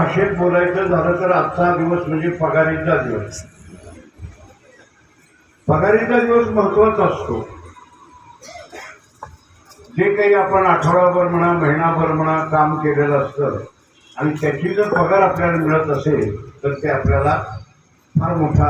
भाषेत बोलायचं झालं तर आजचा दिवस म्हणजे पगारीचा दिवस. पगारीचा दिवस महत्वाचा असतो. जे काही आपण आठवडाभर म्हणा, महिनाभर म्हणा काम केलेलं असतं आणि त्याची जर पगार आपल्याला मिळत असेल तर ते आपल्याला फार मोठा